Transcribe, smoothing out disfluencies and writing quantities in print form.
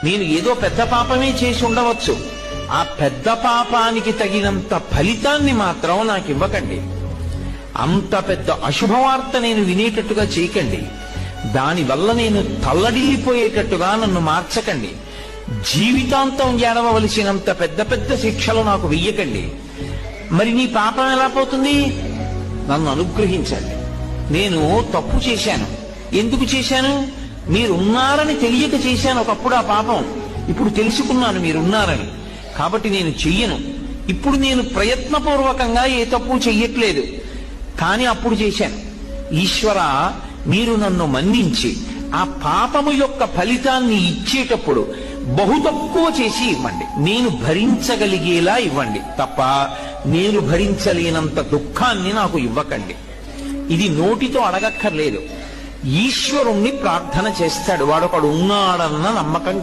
నేను ఏదో పెద్ద పాపమే చేసి ఉండవచ్చు, ఆ పెద్ద పాపానికి తగినంత ఫలితాన్ని మాత్రం నాకు ఇవ్వకండి. అంత పెద్ద అశుభవార్త నేను వినేటట్టుగా చేయకండి. దానివల్ల నేను తల్లడిల్లిపోయేటట్టుగా నన్ను మార్చకండి. జీవితాంతం ఏడవలసినంత పెద్ద పెద్ద శిక్షలు నాకు వెయ్యకండి. మరి నీ పాపం ఎలా పోతుంది? నన్ను అనుగ్రహించండి. నేను తప్పు చేశాను. ఎందుకు చేశాను? మీరున్నారని తెలియక చేశాను ఒకప్పుడు ఆ పాపం. ఇప్పుడు తెలుసుకున్నాను మీరున్నారని, కాబట్టి నేను చెయ్యను. ఇప్పుడు నేను ప్రయత్నపూర్వకంగా ఏ తప్పు చెయ్యట్లేదు, కానీ అప్పుడు చేశాను. ఈశ్వర, మీరు నన్ను మన్నించి ఆ పాపము యొక్క ఫలితాన్ని ఇచ్చేటప్పుడు బహు తక్కువ చేసి ఇవ్వండి. నేను భరించగలిగేలా ఇవ్వండి తప్ప నేను భరించలేనంత దుఃఖాన్ని నాకు ఇవ్వకండి. ఇది నోటితో అడగక్కర్లేదు. ఈశ్వరుణ్ణి ప్రార్థన చేస్తాడు. వాడొకడు ఉన్నాడన్న నమ్మకం